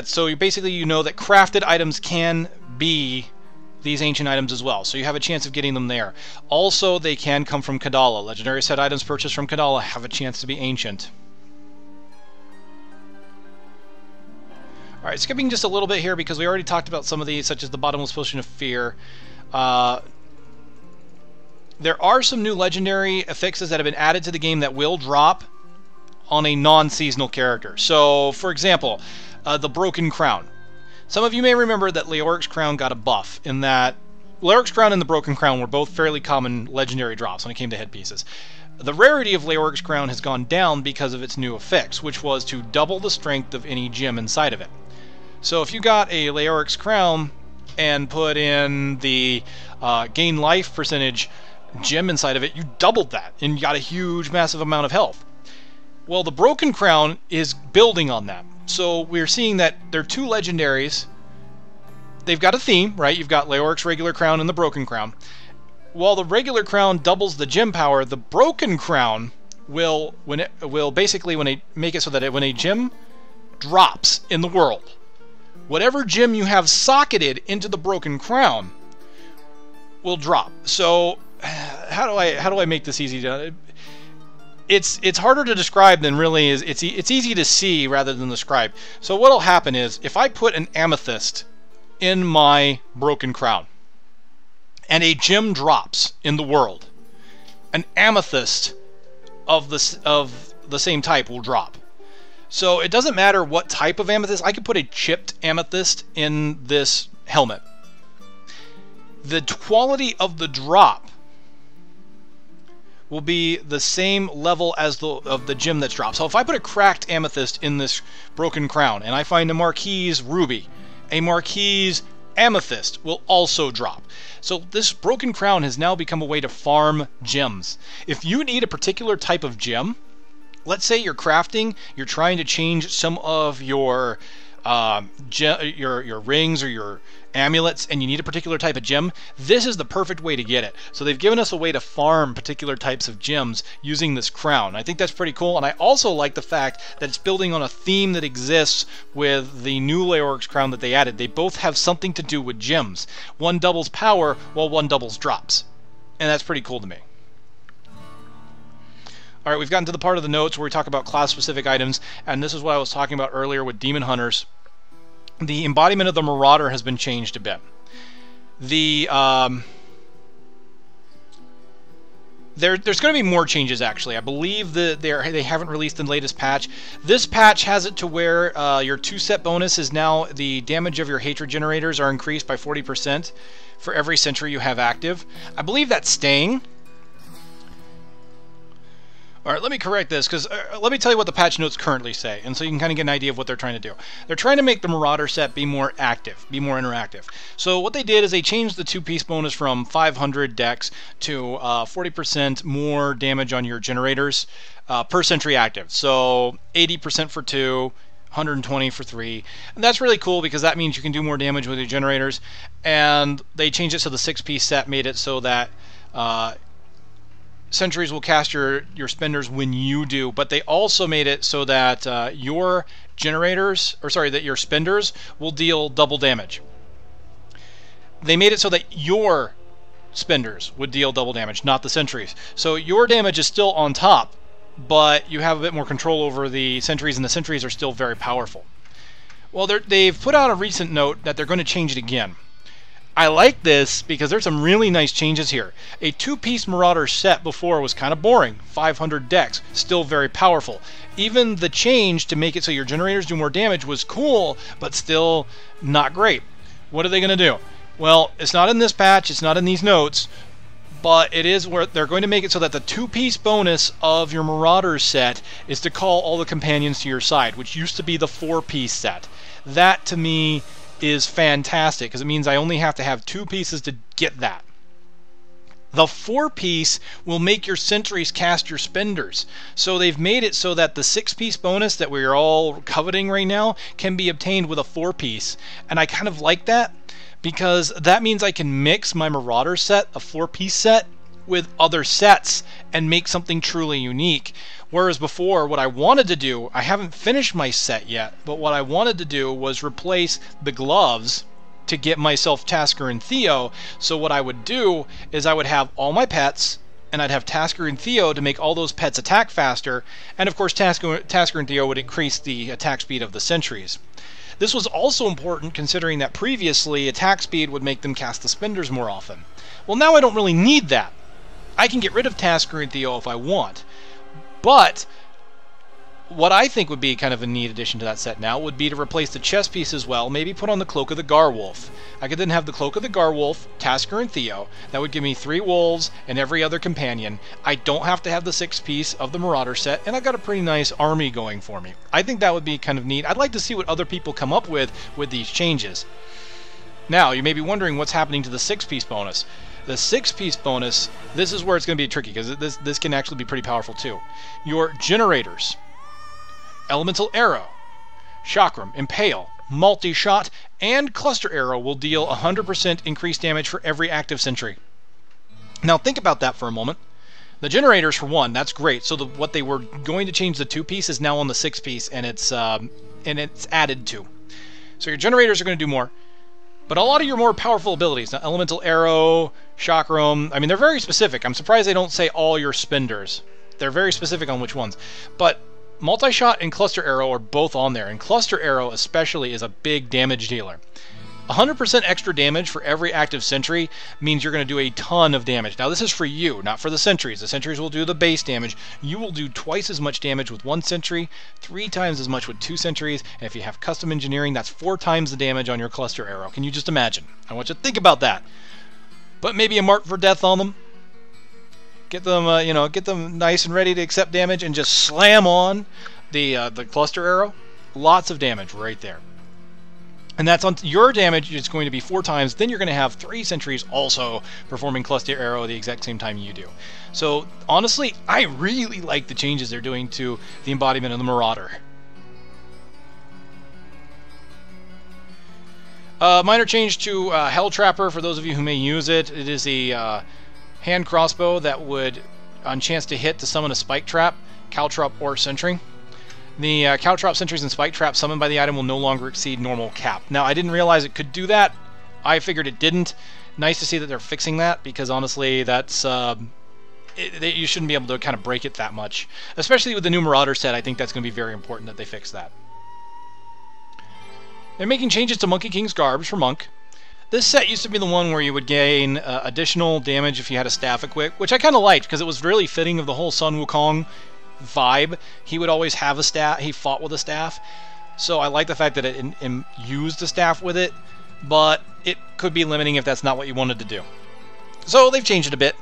[SPEAKER 1] so basically you know that crafted items can be these ancient items as well, so you have a chance of getting them there. Also, they can come from Kadala. Legendary set items purchased from Kadala have a chance to be ancient. Alright, skipping just a little bit here because we already talked about some of these, such as the Bottomless Potion of Fear. There are some new legendary affixes that have been added to the game that will drop on a non-seasonal character. So, for example, the Broken Crown. Some of you may remember that Leoric's Crown got a buff, in that Leoric's Crown and the Broken Crown were both fairly common legendary drops when it came to headpieces. The rarity of Leoric's Crown has gone down because of its new affix, which was to double the strength of any gem inside of it. So if you got a Leoric's Crown and put in the gain life percentage gem inside of it, you doubled that, and you got a huge, massive amount of health. Well, the Broken Crown is building on that. So we're seeing that they're two legendaries. They've got a theme, right? You've got Leoric's regular crown and the Broken Crown. While the regular crown doubles the gem power, the Broken Crown will basically make it so that when a gem drops in the world, whatever gem you have socketed into the Broken Crown will drop. So how do I make this easy to? It's harder to describe than really is. It's easy to see rather than describe. So what'll happen is, if I put an amethyst in my Broken Crown and a gem drops in the world, an amethyst of the same type will drop. So it doesn't matter what type of amethyst. I could put a chipped amethyst in this helmet. The quality of the drop will be the same level as the gem that's dropped. So if I put a cracked amethyst in this Broken Crown and I find a Marquise ruby, a Marquise amethyst will also drop. So this Broken Crown has now become a way to farm gems. If you need a particular type of gem, let's say you're crafting, you're trying to change some of your rings or your amulets, and you need a particular type of gem, this is the perfect way to get it. So they've given us a way to farm particular types of gems using this crown. I think that's pretty cool, and I also like the fact that it's building on a theme that exists with the new Leoric's Crown that they added. They both have something to do with gems. One doubles power while one doubles drops, and that's pretty cool to me. Alright, we've gotten to the part of the notes where we talk about class-specific items, and this is what I was talking about earlier with Demon Hunters. The embodiment of the Marauder has been changed a bit. There's going to be more changes, actually. I believe that they haven't released the latest patch. This patch has it to where your 2-set bonus is now the damage of your hatred generators are increased by 40% for every sentry you have active. I believe that's staying. Alright, let me correct this, because let me tell you what the patch notes currently say, and so you can kind of get an idea of what they're trying to do. They're trying to make the Marauder set be more active, be more interactive. So what they did is they changed the 2-piece bonus from 500 dex to 40% more damage on your generators per sentry active. So 80% for 2, 120 for 3. And that's really cool because that means you can do more damage with your generators. And they changed it so the 6-piece set made it so that sentries will cast your spenders when you do, but they also made it so that your spenders will deal double damage. They made it so that your spenders would deal double damage, not the sentries. So your damage is still on top, but you have a bit more control over the sentries, and the sentries are still very powerful. Well, they've put out a recent note that they're going to change it again. I like this because there's some really nice changes here. A 2-piece Marauder set before was kind of boring. 500 dex, still very powerful. Even the change to make it so your generators do more damage was cool, but still not great. What are they going to do? Well, it's not in this patch, it's not in these notes, but it is where they're going to make it so that the 2-piece bonus of your Marauder set is to call all the companions to your side, which used to be the 4-piece set. That, to me, is fantastic because it means I only have to have 2 pieces to get that. The 4-piece will make your sentries cast your spenders. So they've made it so that the 6-piece bonus that we're all coveting right now can be obtained with a 4-piece. And I kind of like that because that means I can mix my Marauder set, a 4-piece set, with other sets and make something truly unique. Whereas before, what I wanted to do, I haven't finished my set yet, but what I wanted to do was replace the gloves to get myself Tasker and Theo. So what I would do is I would have all my pets, and I'd have Tasker and Theo to make all those pets attack faster, and of course Tasker and Theo would increase the attack speed of the sentries. This was also important considering that previously attack speed would make them cast the spenders more often. Well, now I don't really need that. I can get rid of Tasker and Theo if I want. But what I think would be kind of a neat addition to that set now would be to replace the chest piece as well, maybe put on the Cloak of the Garwolf. I could then have the Cloak of the Garwolf, Tasker, and Theo. That would give me 3 wolves and every other companion. I don't have to have the 6th piece of the Marauder set, and I've got a pretty nice army going for me. I think that would be kind of neat. I'd like to see what other people come up with these changes. Now, you may be wondering what's happening to the 6-piece bonus. The 6-piece bonus, this is where it's going to be tricky, because this can actually be pretty powerful too. Your generators, Elemental Arrow, Chakram, Impale, Multi-Shot, and Cluster Arrow will deal 100% increased damage for every active sentry. Now think about that for a moment. The generators, for one, that's great. So what they were going to change the 2-piece is now on the 6-piece, and it's added to. So your generators are going to do more. But a lot of your more powerful abilities, now Elemental Arrow, Chakram, I mean, they're very specific. I'm surprised they don't say all your spenders. They're very specific on which ones. But Multi-Shot and Cluster Arrow are both on there, and Cluster Arrow especially is a big damage dealer. 100% extra damage for every active sentry means you're going to do a ton of damage. Now this is for you, not for the sentries. The sentries will do the base damage. You will do twice as much damage with 1 sentry, 3 times as much with 2 sentries, and if you have custom engineering, that's 4 times the damage on your Cluster Arrow. Can you just imagine? I want you to think about that. Put maybe a mark for death on them. Get them, get them nice and ready to accept damage, and just slam on the Cluster Arrow. Lots of damage right there. And that's on your damage. It's going to be 4 times. Then you're going to have 3 sentries also performing Cluster Arrow at the exact same time you do. So honestly, I really like the changes they're doing to the embodiment of the Marauder. Minor change to Hell Trapper for those of you who may use it. It is a hand crossbow that would, on chance to hit, to summon a spike trap, caltrop, or sentry. The caltrop, sentries, and spike traps summoned by the item will no longer exceed normal cap. Now, I didn't realize it could do that. I figured it didn't. Nice to see that they're fixing that, because honestly, that's you shouldn't be able to kind of break it that much. Especially with the new Marauder set, I think that's going to be very important that they fix that. They're making changes to Monkey King's Garbs for Monk. This set used to be the one where you would gain additional damage if you had a staff equipped, which I kind of liked, because it was really fitting of the whole Sun Wukong vibe. He would always have a staff. He fought with a staff, so I like the fact that it used the staff with it, but it could be limiting if that's not what you wanted to do. So they've changed it a bit.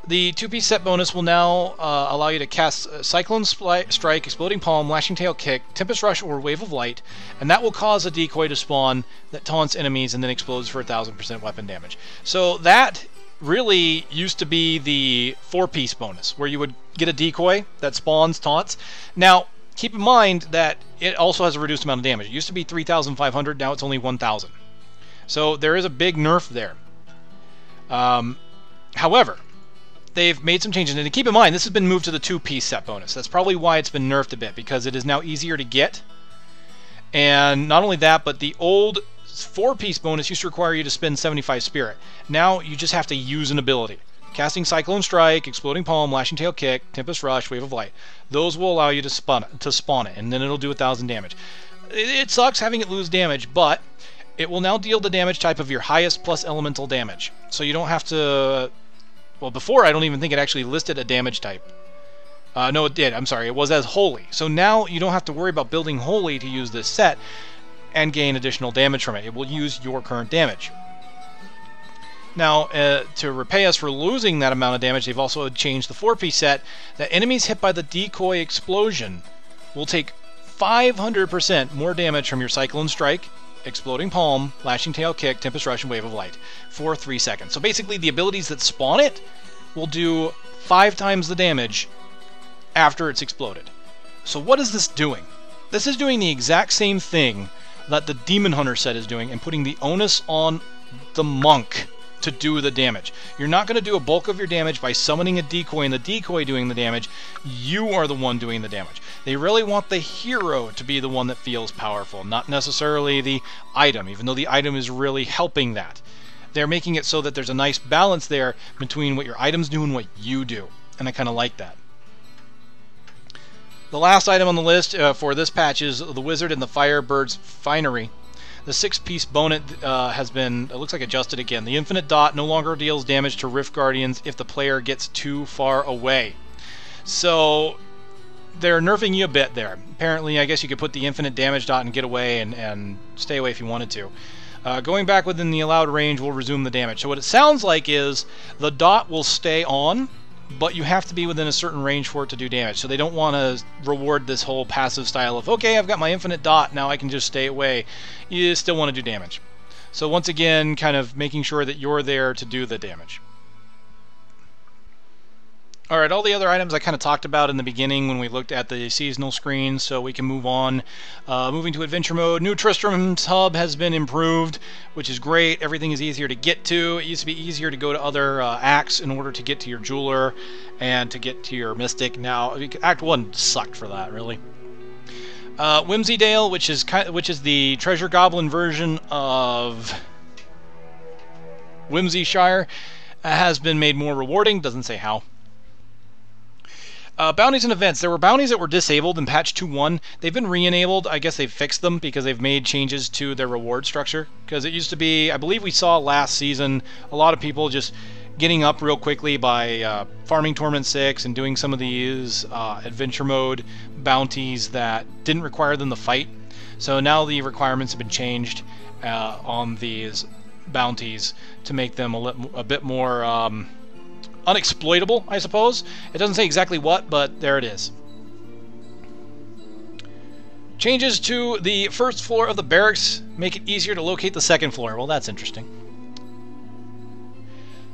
[SPEAKER 1] The 2-piece set bonus will now allow you to cast Cyclone Strike, Exploding Palm, Lashing Tail Kick, Tempest Rush, or Wave of Light, and that will cause a decoy to spawn that taunts enemies and then explodes for 1000% weapon damage. So that really used to be the 4-piece bonus, where you would get a decoy that spawns taunts. Now, keep in mind that it also has a reduced amount of damage. It used to be 3,500, now it's only 1,000. So there is a big nerf there. However, they've made some changes, and keep in mind, this has been moved to the 2-piece set bonus. That's probably why it's been nerfed a bit, because it is now easier to get. And not only that, but the old 4-piece bonus used to require you to spend 75 spirit. Now you just have to use an ability. Casting Cyclone Strike, Exploding Palm, Lashing Tail Kick, Tempest Rush, Wave of Light. Those will allow you to spawn it, and then it'll do 1,000 damage. It sucks having it lose damage, but it will now deal the damage type of your highest plus elemental damage. So you don't have to... Well, before I don't even think it actually listed a damage type. No, it did. I'm sorry. It was as Holy. So now you don't have to worry about building Holy to use this set and gain additional damage from it. It will use your current damage. Now, to repay us for losing that amount of damage, they've also changed the 4-piece set that enemies hit by the decoy explosion will take 500% more damage from your Cyclone Strike, Exploding Palm, Lashing Tail Kick, Tempest Rush, and Wave of Light for 3 seconds. So basically, the abilities that spawn it will do 5 times the damage after it's exploded. So what is this doing? This is doing the exact same thing that the Demon Hunter set is doing, and putting the onus on the monk to do the damage. You're not going to do a bulk of your damage by summoning a decoy and the decoy doing the damage. You are the one doing the damage. They really want the hero to be the one that feels powerful, not necessarily the item, even though the item is really helping that. They're making it so that there's a nice balance there between what your items do and what you do, and I kind of like that. The last item on the list for this patch is the Wizard and the Firebird's Finery. The 6-piece bonus has been, it looks like, adjusted again. The Infinite Dot no longer deals damage to Rift Guardians if the player gets too far away. So they're nerfing you a bit there. Apparently, I guess you could put the infinite damage dot and get away and stay away if you wanted to. Going back within the allowed range will resume the damage. So what it sounds like is the dot will stay on, but you have to be within a certain range for it to do damage. So they don't want to reward this whole passive style of, okay, I've got my infinite dot, now I can just stay away. You still want to do damage. So once again, kind of making sure that you're there to do the damage. Alright, all the other items I kind of talked about in the beginning when we looked at the seasonal screen, so we can move on. Moving to adventure mode, New Tristram's hub has been improved, which is great. Everything is easier to get to. It used to be easier to go to other acts in order to get to your jeweler and to get to your mystic. Now, Act 1 sucked for that, really. Whimsydale, which is the treasure goblin version of Whimsyshire, has been made more rewarding. Doesn't say how. Bounties and events. There were bounties that were disabled in patch 2.1. They've been re-enabled. I guess they've fixed them because they've made changes to their reward structure. Because it used to be, I believe we saw last season, a lot of people just getting up real quickly by farming Torment 6 and doing some of these adventure mode bounties that didn't require them to fight. So now the requirements have been changed on these bounties to make them a bit more unexploitable, I suppose. It doesn't say exactly what, but there it is. Changes to the first floor of the barracks make it easier to locate the second floor. Well, that's interesting.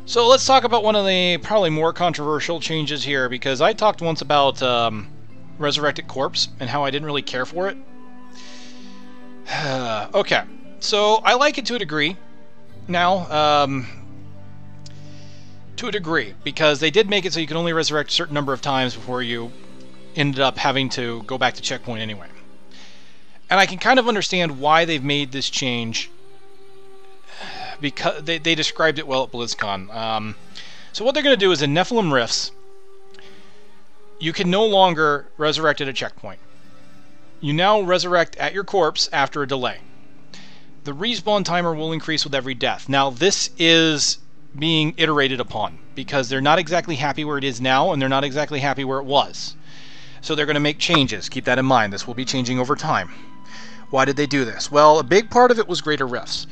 [SPEAKER 1] So let's talk about one of the probably more controversial changes here, because I talked once about Resurrected Corpse and how I didn't really care for it. Okay, so I like it to a degree now. To a degree, because they did make it so you can only resurrect a certain number of times before you ended up having to go back to checkpoint anyway. And I can kind of understand why they've made this change, because they described it well at BlizzCon. So what they're going to do is in Nephilim Rifts, you can no longer resurrect at a checkpoint. You now resurrect at your corpse after a delay. The respawn timer will increase with every death. Now this is being iterated upon, because they're not exactly happy where it is now, and they're not exactly happy where it was. So they're going to make changes. Keep that in mind. This will be changing over time. Why did they do this? Well, a big part of it was greater rifts.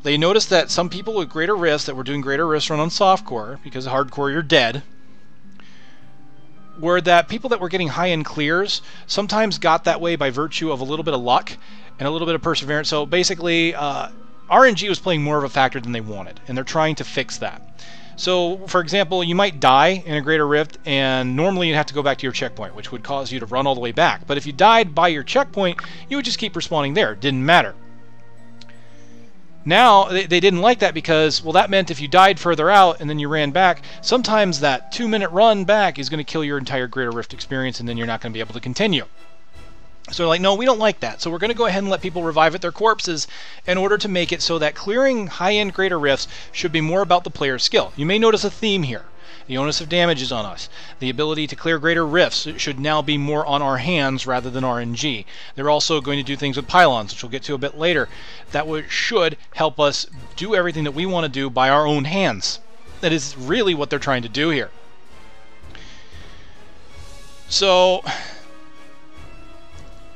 [SPEAKER 1] They noticed that some people with greater rifts that were doing greater rifts run on softcore, because hardcore you're dead, were that people that were getting high-end clears sometimes got that way by virtue of a little bit of luck and a little bit of perseverance. So basically, RNG was playing more of a factor than they wanted, and they're trying to fix that. So, for example, you might die in a Greater Rift, and normally you'd have to go back to your checkpoint, which would cause you to run all the way back. But if you died by your checkpoint, you would just keep respawning there. It didn't matter. Now, they didn't like that because, well, that meant if you died further out and then you ran back, sometimes that 2-minute run back is going to kill your entire Greater Rift experience, and then you're not going to be able to continue. So they're like, no, we don't like that. So we're going to go ahead and let people revive at their corpses in order to make it so that clearing high-end Greater Rifts should be more about the player's skill. You may notice a theme here. The onus of damage is on us. The ability to clear Greater Rifts should now be more on our hands rather than RNG. They're also going to do things with pylons, which we'll get to a bit later, that should help us do everything that we want to do by our own hands. That is really what they're trying to do here. So,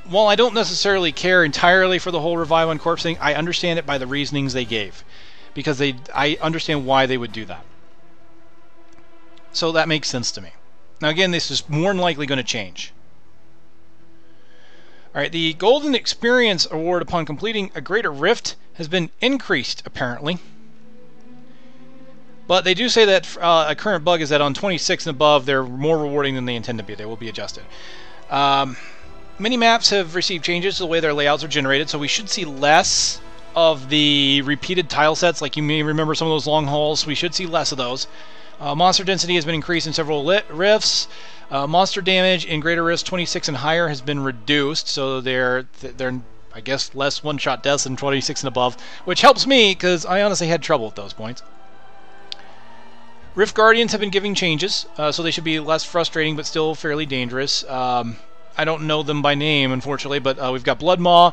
[SPEAKER 1] while I don't necessarily care entirely for the whole revive on corpse thing, I understand it by the reasonings they gave, because I understand why they would do that. So that makes sense to me. Now again, this is more than likely going to change. Alright, the Golden Experience Award upon completing a Greater Rift has been increased, apparently. But they do say that a current bug is that on 26 and above, they're more rewarding than they intend to be. They will be adjusted. Mini-maps have received changes to the way their layouts are generated, so we should see less of the repeated tile sets, like you may remember some of those long hauls. We should see less of those. Monster density has been increased in several rifts. Monster damage in Greater Rifts 26 and higher has been reduced, so they're I guess less one-shot deaths than 26 and above, which helps me because I honestly had trouble with those points. Rift Guardians have been giving changes, so they should be less frustrating but still fairly dangerous. I don't know them by name, unfortunately, but we've got Blood Maw,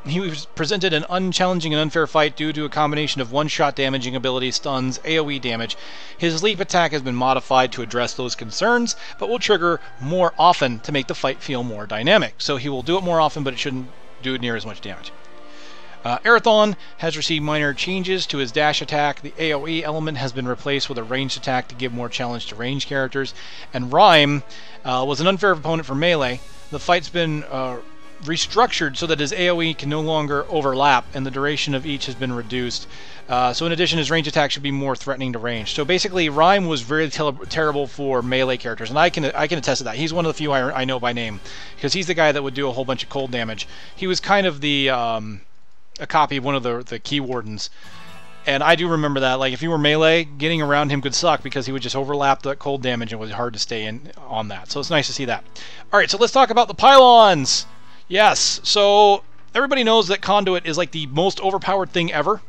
[SPEAKER 1] He was presented an unchallenging and unfair fight due to a combination of one-shot damaging ability, stuns, AoE damage. His leap attack has been modified to address those concerns, but will trigger more often to make the fight feel more dynamic. So he will do it more often, but it shouldn't do near as much damage. Arathon has received minor changes to his dash attack. The AoE element has been replaced with a ranged attack to give more challenge to ranged characters. And Rhyme was an unfair opponent for melee. The fight's been restructured so that his AoE can no longer overlap, and the duration of each has been reduced. So in addition, his range attack should be more threatening to range. So basically, Rhyme was very terrible for melee characters, and I can attest to that. He's one of the few I know by name, because he's the guy that would do a whole bunch of cold damage. He was kind of the a copy of one of the key wardens, and I do remember that. Like, if you were melee, getting around him could suck because he would just overlap that cold damage, and it was hard to stay in on that. So it's nice to see that. All right, so let's talk about the pylons. Yes, so everybody knows that Conduit is like the most overpowered thing ever,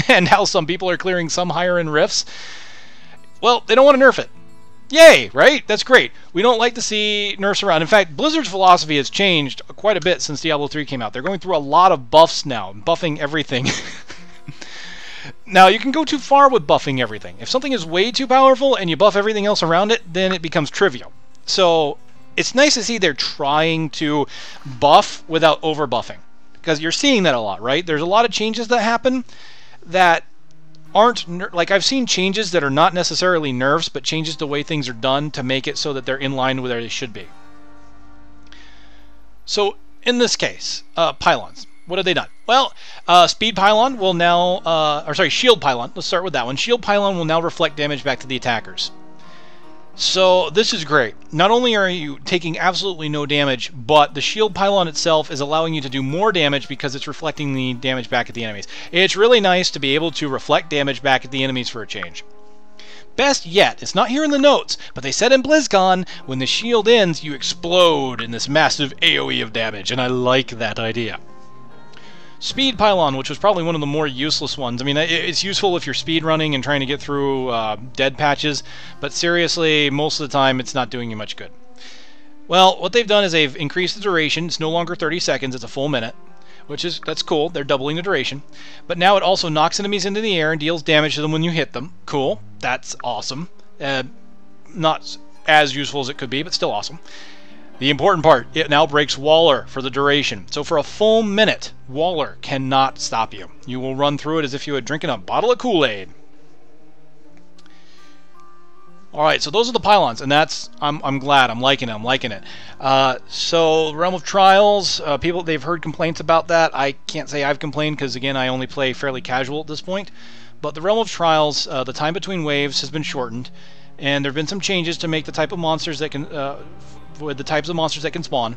[SPEAKER 1] and how some people are clearing some higher end rifts. Well, they don't want to nerf it. Yay, right? That's great. We don't like to see nerfs around. In fact, Blizzard's philosophy has changed quite a bit since Diablo 3 came out. They're going through a lot of buffs now, buffing everything. Now, you can go too far with buffing everything. If something is way too powerful and you buff everything else around it, then it becomes trivial. So it's nice to see they're trying to buff without over-buffing, because you're seeing that a lot, right? There's a lot of changes that happen that aren't, like, I've seen changes that are not necessarily nerfs, but changes the way things are done to make it so that they're in line with where they should be. So in this case, pylons, what have they done? Well, speed pylon will now, shield pylon, let's start with that one. Shield pylon will now reflect damage back to the attackers. So this is great. Not only are you taking absolutely no damage, but the shield pylon itself is allowing you to do more damage because it's reflecting the damage back at the enemies. It's really nice to be able to reflect damage back at the enemies for a change. Best yet, it's not here in the notes, but they said in BlizzCon, when the shield ends, you explode in this massive AoE of damage, and I like that idea. Speed pylon, which was probably one of the more useless ones. I mean, it's useful if you're speed running and trying to get through dead patches, but seriously, most of the time it's not doing you much good. Well, what they've done is they've increased the duration. It's no longer 30 seconds, it's a full minute, that's cool. They're doubling the duration. But now it also knocks enemies into the air and deals damage to them when you hit them. Cool. That's awesome. Not as useful as it could be, but still awesome. The important part, it now breaks Waller for the duration. So for a full minute, Waller cannot stop you. You will run through it as if you were drinking a bottle of Kool-Aid. Alright, so those are the pylons, and that's, I'm glad, I'm liking it. So, Realm of Trials, people, they've heard complaints about that. I can't say I've complained, because again, I only play fairly casual at this point. But the Realm of Trials, the time between waves has been shortened, and there have been some changes to make the type of monsters that can, with the types of monsters that can spawn,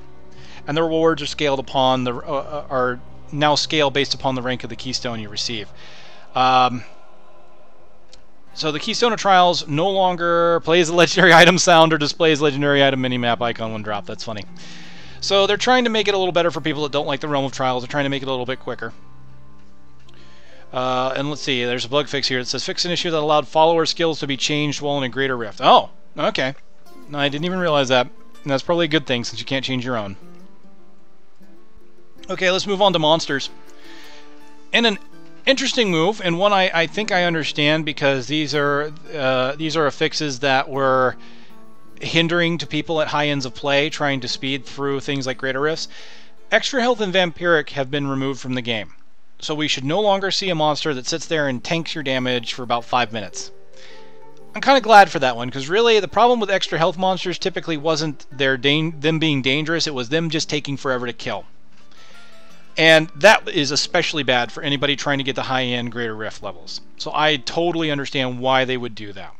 [SPEAKER 1] and the rewards are scaled upon the are now scaled based upon the rank of the keystone you receive. So the Keystone of Trials no longer plays a legendary item sound or displays legendary item minimap icon when dropped. That's funny. So they're trying to make it a little better for people that don't like the Realm of Trials. They're trying to make it a little bit quicker. And let's see, there's a bug fix here. It says, fix an issue that allowed follower skills to be changed while in a greater rift. Oh, okay. No, I didn't even realize that. And that's probably a good thing since you can't change your own. Okay, let's move on to monsters. And an interesting move, and one I think I understand, because these are affixes that were hindering to people at high ends of play, trying to speed through things like Greater Rifts. Extra Health and Vampiric have been removed from the game. So we should no longer see a monster that sits there and tanks your damage for about 5 minutes. I'm kind of glad for that one, because really the problem with extra health monsters typically wasn't them being dangerous, it was them just taking forever to kill. And that is especially bad for anybody trying to get the high-end Greater Rift levels. So I totally understand why they would do that.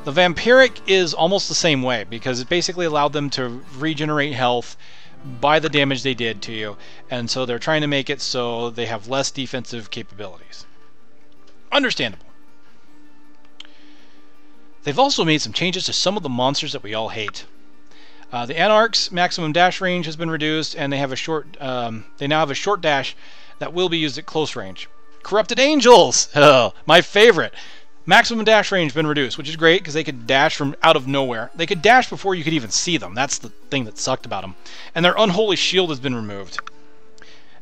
[SPEAKER 1] The Vampiric is almost the same way, because it basically allowed them to regenerate health by the damage they did to you, and so they're trying to make it so they have less defensive capabilities. Understandable. They've also made some changes to some of the monsters that we all hate. The Anarch's maximum dash range has been reduced, and they have they now have a short dash that will be used at close range. Corrupted Angels! Oh, my favorite! Maximum dash range been reduced, which is great because they could dash from out of nowhere. They could dash before you could even see them. That's the thing that sucked about them. And their Unholy Shield has been removed.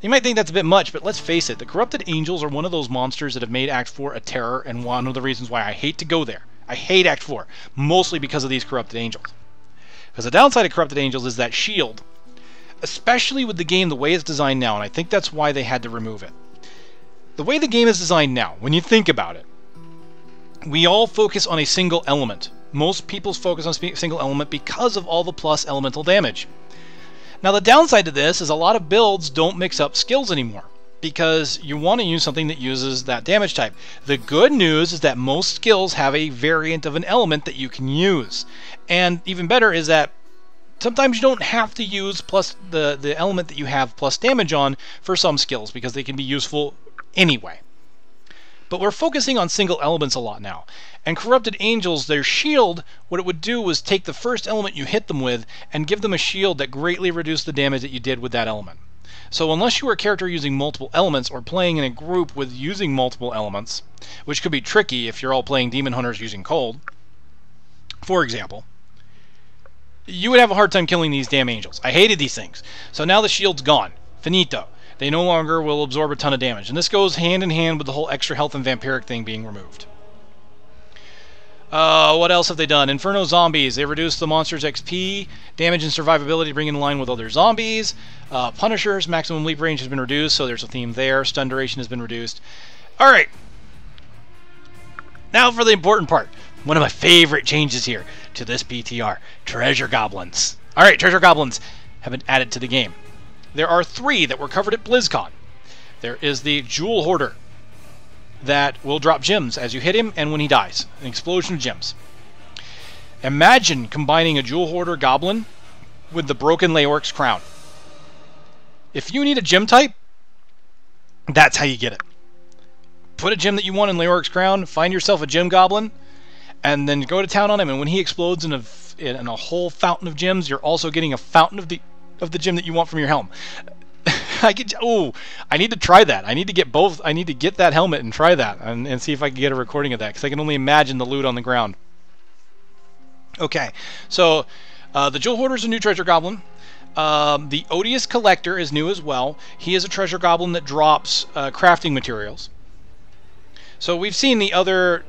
[SPEAKER 1] You might think that's a bit much, but let's face it, the Corrupted Angels are one of those monsters that have made Act 4 a terror, and one of the reasons why I hate to go there. I hate Act 4, mostly because of these Corrupted Angels. Because the downside of Corrupted Angels is that shield, especially with the game the way it's designed now, and I think that's why they had to remove it. The way the game is designed now, when you think about it, we all focus on a single element. Most people focus on a single element because of all the plus elemental damage. Now the downside to this is a lot of builds don't mix up skills anymore, because you want to use something that uses that damage type. The good news is that most skills have a variant of an element that you can use. And even better is that sometimes you don't have to use plus the element that you have plus damage on for some skills, because they can be useful anyway. But we're focusing on single elements a lot now. And Corrupted Angels, their shield, what it would do was take the first element you hit them with and give them a shield that greatly reduced the damage that you did with that element. So unless you are a character using multiple elements or playing in a group with using multiple elements, which could be tricky if you're all playing Demon Hunters using cold, for example, you would have a hard time killing these damn angels. I hated these things. So now the shield's gone. Finito. They no longer will absorb a ton of damage. And this goes hand in hand with the whole extra health and vampiric thing being removed. What else have they done? Inferno Zombies. They reduced the monster's XP, damage, and survivability to bring in line with other zombies. Punishers, maximum leap range has been reduced, so there's a theme there. Stun duration has been reduced. Alright. Now for the important part. One of my favorite changes here to this PTR. Treasure Goblins. Alright, Treasure Goblins have been added to the game. There are 3 that were covered at BlizzCon. There is the Jewel Hoarder that will drop gems as you hit him and when he dies. An explosion of gems. Imagine combining a Jewel Hoarder Goblin with the Broken Reworks Crown. If you need a gem type, that's how you get it. Put a gem that you want in Reworks Crown, find yourself a gem goblin, and then go to town on him, and when he explodes in a whole fountain of gems, you're also getting a fountain of the gem that you want from your helm. I need to try that. I need to get both. I need to get that helmet and try that and see if I can get a recording of that, because I can only imagine the loot on the ground. Okay, so the Jewel Hoarder is a new treasure goblin. The Odious Collector is new as well. He is a treasure goblin that drops crafting materials. So we've seen the other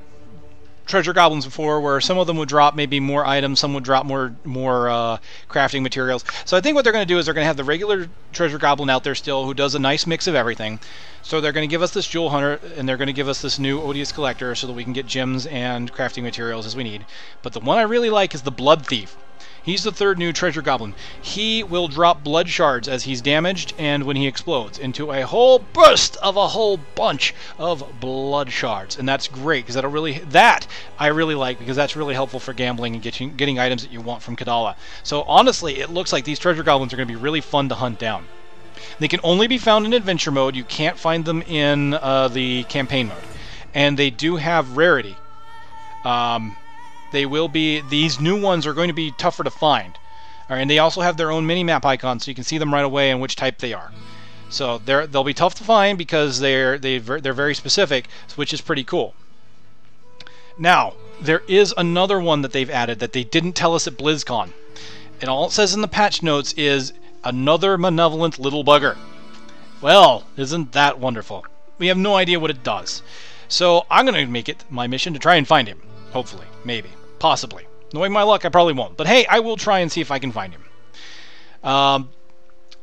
[SPEAKER 1] treasure goblins before, where some of them would drop maybe more items, some would drop more crafting materials. So I think what they're going to do is they're going to have the regular treasure goblin out there still, who does a nice mix of everything. So they're going to give us this Jewel Hunter, and they're going to give us this new Odious Collector, so that we can get gems and crafting materials as we need. But the one I really like is the Blood Thief. He's the 3rd new treasure goblin. He will drop blood shards as he's damaged and when he explodes into a whole burst of a whole bunch of blood shards. And that's great, because that I really like, because that's really helpful for gambling and getting items that you want from Kadala. So honestly, it looks like these treasure goblins are going to be really fun to hunt down. They can only be found in adventure mode. You can't find them in the campaign mode. And they do have rarity. These new ones are going to be tougher to find. All right, and they also have their own mini-map icons, so you can see them right away and which type they are. So they'll be tough to find because they're very specific, which is pretty cool. Now, there is another one that they've added that they didn't tell us at BlizzCon. And all it says in the patch notes is, another malevolent little bugger. Well, isn't that wonderful? We have no idea what it does. So I'm going to make it my mission to try and find him. Hopefully. Maybe. Possibly. Knowing my luck, I probably won't. But hey, I will try and see if I can find him.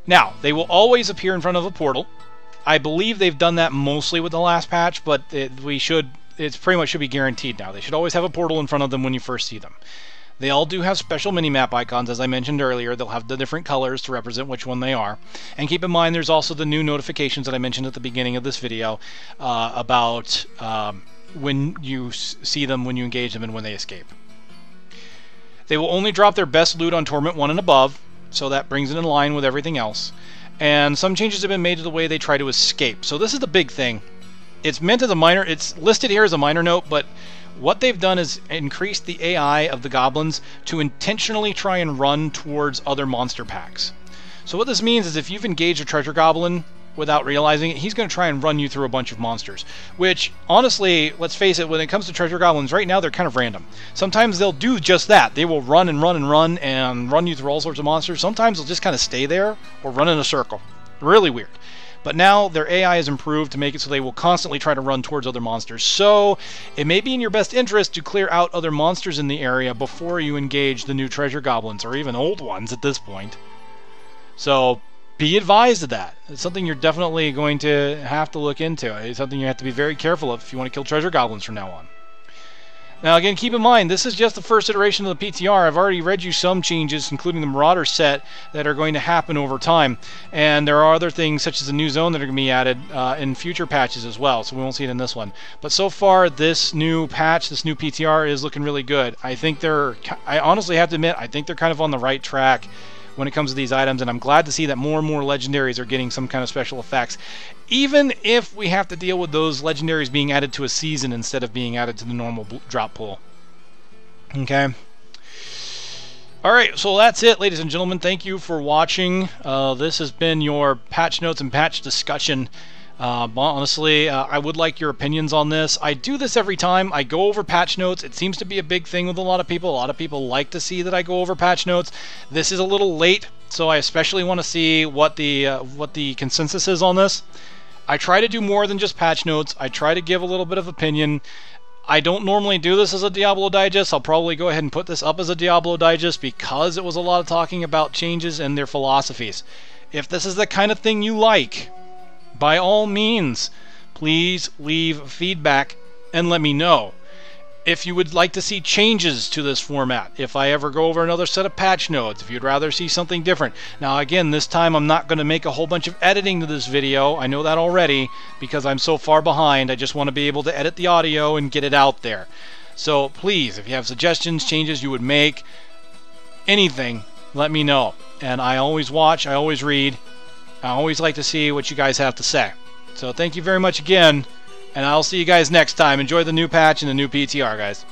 [SPEAKER 1] Now, they will always appear in front of a portal. I believe they've done that mostly with the last patch, but it pretty much should be guaranteed now. They should always have a portal in front of them when you first see them. They all do have special mini-map icons, as I mentioned earlier. They'll have the different colors to represent which one they are. And keep in mind, there's also the new notifications that I mentioned at the beginning of this video about when you see them, when you engage them, and when they escape. They will only drop their best loot on Torment 1 and above, so that brings it in line with everything else. And some changes have been made to the way they try to escape. So this is the big thing. It's meant as a minor, it's listed here as a minor note, but what they've done is increased the AI of the goblins to intentionally try and run towards other monster packs. So what this means is if you've engaged a treasure goblin without realizing it, he's going to try and run you through a bunch of monsters. Which, honestly, let's face it, when it comes to treasure goblins, right now they're kind of random. Sometimes they'll do just that. They will run and run and run and run you through all sorts of monsters. Sometimes they'll just kind of stay there or run in a circle. Really weird. but now their AI is improved to make it so they will constantly try to run towards other monsters. So it may be in your best interest to clear out other monsters in the area before you engage the new treasure goblins, or even old ones at this point. So be advised of that. It's something you're definitely going to have to look into. It's something you have to be very careful of if you want to kill treasure goblins from now on. Now again, keep in mind, this is just the first iteration of the PTR. I've already read you some changes, including the Marauder set, that are going to happen over time. And there are other things, such as a new zone, that are going to be added in future patches as well, so we won't see it in this one. But so far, this new patch, this new PTR, is looking really good. I honestly have to admit, I think they're kind of on the right track when it comes to these items, and I'm glad to see that more and more legendaries are getting some kind of special effects, even if we have to deal with those legendaries being added to a season instead of being added to the normal drop pool. Okay. Alright, so that's it, ladies and gentlemen. Thank you for watching. This has been your patch notes and patch discussion. Honestly, I would like your opinions on this. I do this every time. I go over patch notes. It seems to be a big thing with a lot of people. A lot of people like to see that I go over patch notes. This is a little late, so I especially want to see what the consensus is on this. I try to do more than just patch notes. I try to give a little bit of opinion. I don't normally do this as a Diablo Digest. I'll probably go ahead and put this up as a Diablo Digest because it was a lot of talking about changes and their philosophies. If this is the kind of thing you like, by all means, please leave feedback and let me know. If you would like to see changes to this format, if I ever go over another set of patch notes, if you'd rather see something different. Now again, this time I'm not going to make a whole bunch of editing to this video. I know that already because I'm so far behind. I just want to be able to edit the audio and get it out there. So please, if you have suggestions, changes you would make, anything, let me know. And I always watch, I always read. I always like to see what you guys have to say. So thank you very much again, and I'll see you guys next time. Enjoy the new patch and the new PTR, guys.